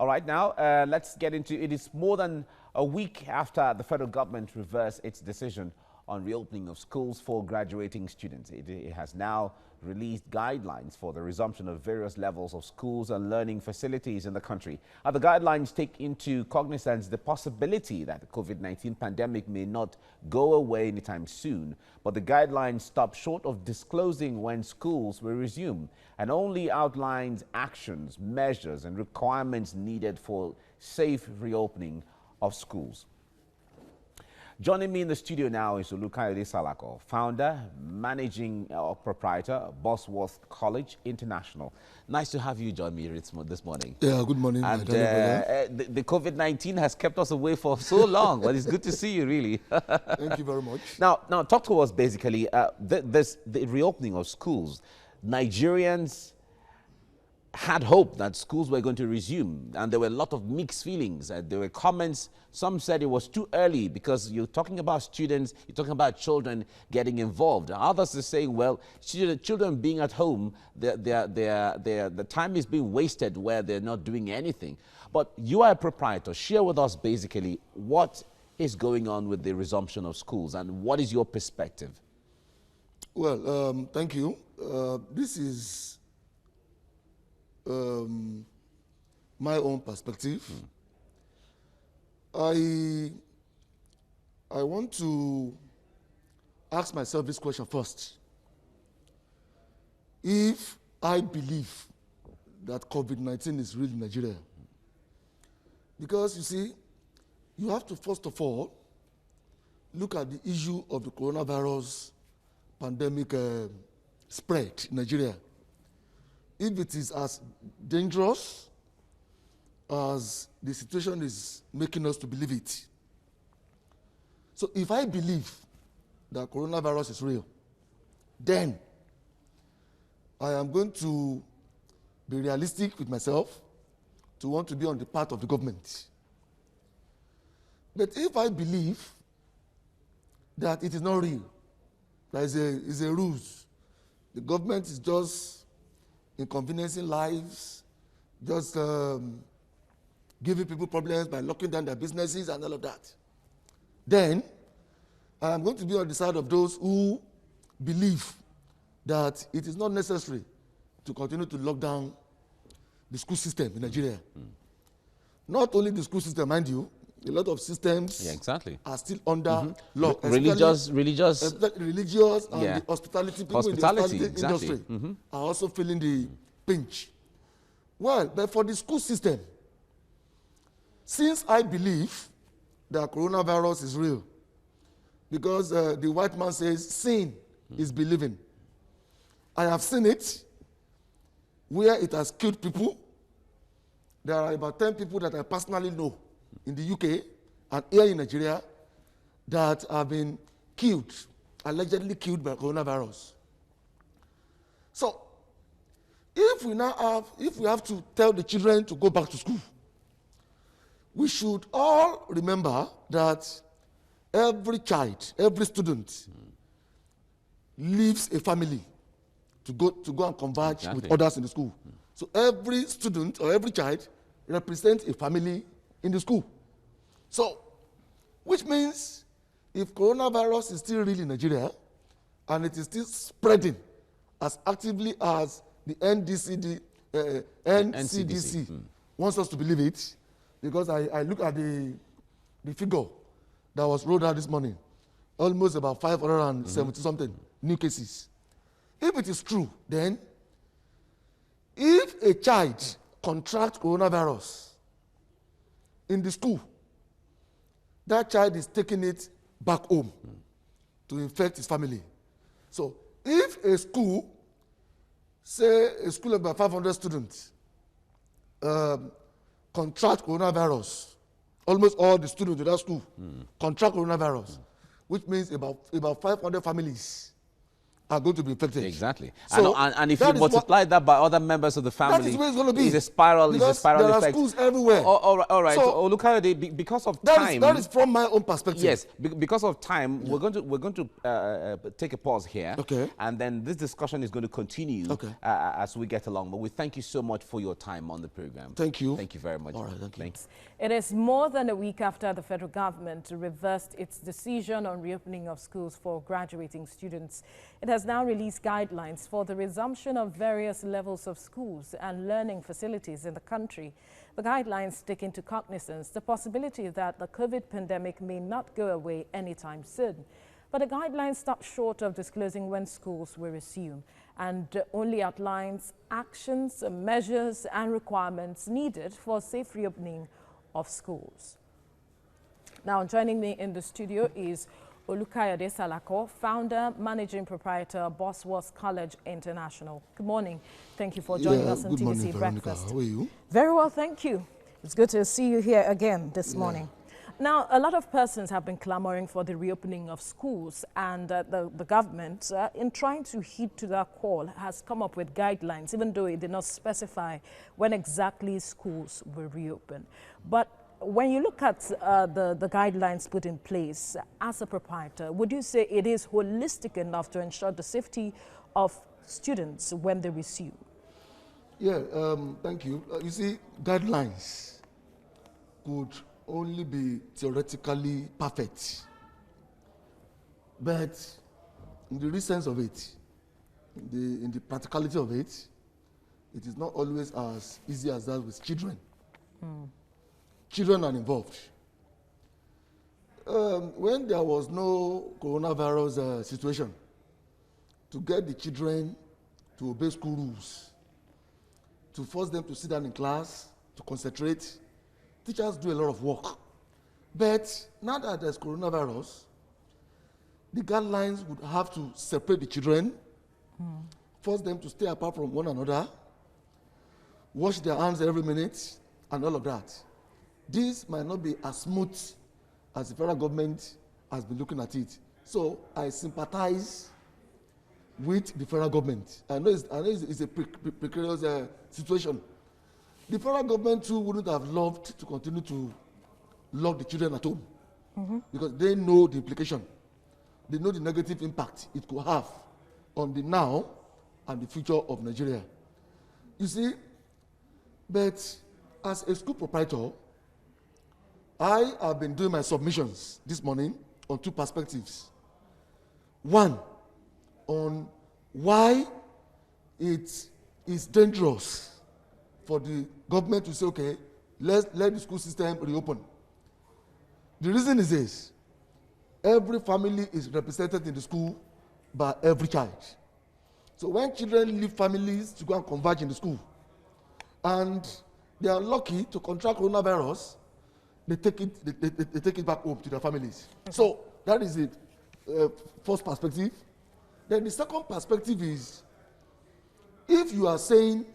All right, now let's get into it. Is more than a week after the federal government reversed its decision on reopening of schools for graduating students. It has now released guidelines for the resumption of various levels of schools and learning facilities in the country. The guidelines take into cognizance the possibility that the COVID-19 pandemic may not go away anytime soon, but the guidelines stop short of disclosing when schools will resume and only outlines actions, measures and requirements needed for safe reopening of schools. Joining me in the studio now is Olukayode Salako, founder, managing proprietor of Bosworth College International. Nice to have you join me this morning. Yeah, good morning. And the COVID-19 has kept us away for so long, but it's good to see you, really. Thank you very much. Now talk to us basically, the reopening of schools. Nigerians had hoped that schools were going to resume, and there were a lot of mixed feelings. There were comments. Some said it was too early because you're talking about students, you're talking about children getting involved. Others are saying, well, children being at home, the time is being wasted where they're not doing anything. But you are a proprietor. Share with us basically what is going on with the resumption of schools and what is your perspective? Well, thank you. This is my own perspective. I want to ask myself this question first. If I believe that COVID-19 is real in Nigeria, because you see, you have to first of all look at the issue of the coronavirus pandemic spread in Nigeria. If it is as dangerous as the situation is making us to believe it. So if I believe that coronavirus is real, then I am going to be realistic with myself to want to be on the part of the government. But if I believe that it is not real, that is a ruse, the government is just inconveniencing lives, just giving people problems by locking down their businesses and all of that, then I am going to be on the side of those who believe that it is not necessary to continue to lock down the school system in Nigeria. Not only the school system, mind you, a lot of systems are still under law. Religious and the hospitality people in the hospitality industry are also feeling the pinch. Well, but for the school system, since I believe that coronavirus is real, because the white man says seeing is believing. I have seen it where it has killed people. There are about 10 people that I personally know in the UK and here in Nigeria that have been killed, allegedly killed by coronavirus. So, if we have to tell the children to go back to school, we should all remember that every child, every student leaves a family to go and converge with others in the school. So every student or every child represents a family in the school. So, which means if coronavirus is still real in Nigeria and it is still spreading as actively as the NCDC wants us to believe it, because I look at the figure that was rolled out this morning, almost about 570 something new cases. If it is true, then if a child contracts coronavirus in the school, that child is taking it back home to infect his family. So if a school, say a school of about 500 students, contract coronavirus, almost all the students in that school contract coronavirus, which means about 500 families are going to be infected. Exactly. So and if you multiply that by other members of the family, that is where it's going to be. It's a spiral. Because it's a spiral there effect. There are schools everywhere. All right. So Olukayode, because of time. That is from my own perspective. Yes, because of time, we're going to take a pause here. Okay. And then this discussion is going to continue as we get along. But we thank you so much for your time on the program. Thank you. Thank you very much. All right, thank you. It is more than a week after the federal government reversed its decision on reopening of schools for graduating students. It has now released guidelines for the resumption of various levels of schools and learning facilities in the country. The guidelines take into cognizance the possibility that the COVID pandemic may not go away anytime soon. But the guidelines stop short of disclosing when schools will resume and only outlines actions, measures and requirements needed for safe reopening of schools. Now, joining me in the studio is Olukayode Salako, founder, managing proprietor, Bosworth College International. Good morning. Thank you for joining us on TVC Breakfast. How are you? Very well, thank you. It's good to see you here again this morning. Now, a lot of persons have been clamoring for the reopening of schools, and the government, in trying to heed to that call, has come up with guidelines, even though it did not specify when exactly schools will reopen. But when you look at the guidelines put in place, as a proprietor, would you say it is holistic enough to ensure the safety of students when they resume? Yeah, thank you. You see, guidelines could only be theoretically perfect, but in the real sense of it, in the practicality of it, it is not always as easy as that with children. Children are involved. When there was no coronavirus situation, to get the children to obey school rules, to force them to sit down in class, to concentrate, teachers do a lot of work. But now that there's coronavirus, the guidelines would have to separate the children, force them to stay apart from one another, wash their hands every minute, and all of that. This might not be as smooth as the federal government has been looking at it. So I sympathize with the federal government. I know it's a precarious situation. The federal government too wouldn't have loved to continue to lock the children at home because they know the implication. They know the negative impact it could have on the now and the future of Nigeria. You see, but as a school proprietor, I have been doing my submissions this morning on two perspectives. One, on why it is dangerous for the government to say, okay, let the school system reopen. The reason is this: every family is represented in the school by every child. So when children leave families to go and converge in the school, and they are lucky to contract coronavirus, they take it back home to their families. So that is the first perspective. Then the second perspective is, if you are saying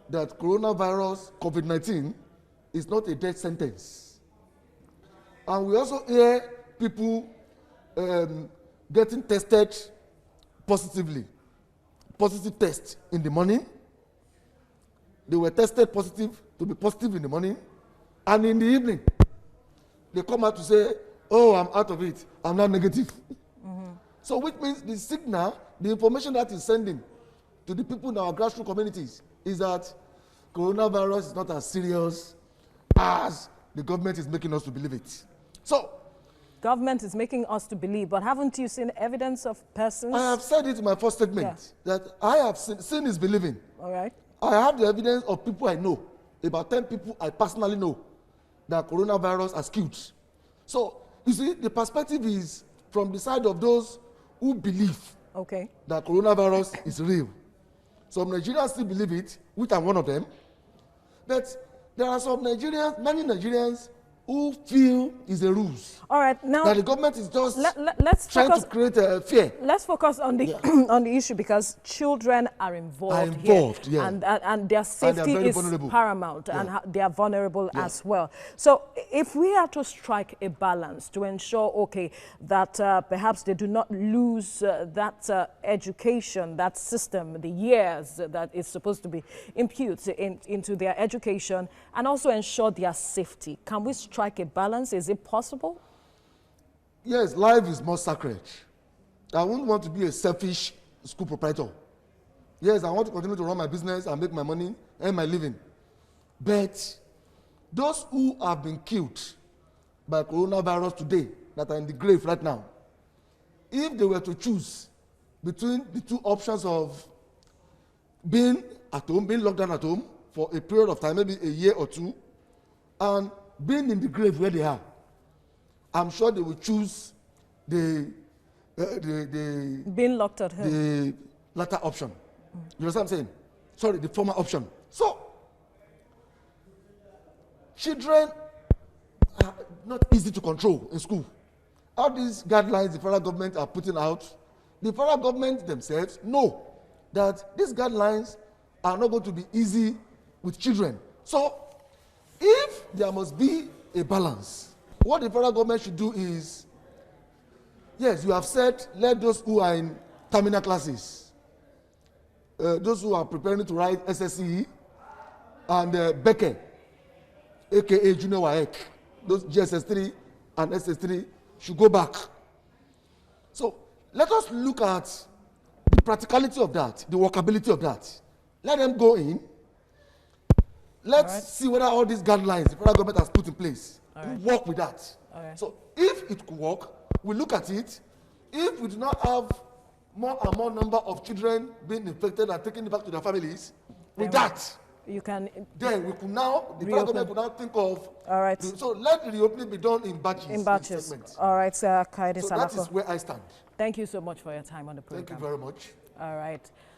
that coronavirus, COVID-19, is not a death sentence, and we also hear people getting tested positively, positive test in the morning, they were tested positive to be positive in the morning, and in the evening, they come out to say, oh, I'm out of it, I'm now negative. So which means the signal, the information that is sending to the people in our grassroots communities is that coronavirus is not as serious as the government is making us to believe it. So, government is making us to believe, but haven't you seen evidence of persons? I have said it in my first statement that I have seen is believing. All right. I have the evidence of people I know, about 10 people I personally know, that coronavirus has killed. So, you see, the perspective is from the side of those who believe that coronavirus is real. Some Nigerians still believe it, which I'm one of them. But there are some Nigerians, many Nigerians, who feel is the rules. All right, now that the government is just let's trying focus, to create a fear. Let's focus on the on the issue, because children are involved, here, and their safety is vulnerable. paramount, and they are vulnerable as well. So if we are to strike a balance to ensure, okay, that perhaps they do not lose that education, that system, the years that is supposed to be imputed into their education, and also ensure their safety, can we strike a balance? Is it possible? Yes, life is more sacred. I wouldn't want to be a selfish school proprietor. Yes, I want to continue to run my business and make my money and my living. But those who have been killed by coronavirus today, that are in the grave right now, if they were to choose between the two options of being at home, being locked down at home for a period of time, maybe a year or two, and being in the grave where they are, I'm sure they will choose the being locked at home, the latter option. You know what I'm saying? Sorry, the former option. So, children are not easy to control in school. All these guidelines the federal government are putting out, the federal government themselves know that these guidelines are not going to be easy with children. So, if there must be a balance, what the federal government should do is, yes, you have said, let those who are in terminal classes, those who are preparing to write SSCE and Becker, aka Junior WAEC, those GSS3 and SS3 should go back. So let us look at the practicality of that, the workability of that. Let them go in. Let's see whether all these guidelines the federal government has put in place will work with that. So if it could work, we look at it. If we do not have more and more number of children being infected and taken back to their families, with that, you can then we could now, the federal government could now think of. All right. So let the reopening be done in batches. In batches. All right, sir. Kaide so Salako. that is where I stand. Thank you so much for your time on the program. Thank you very much. All right.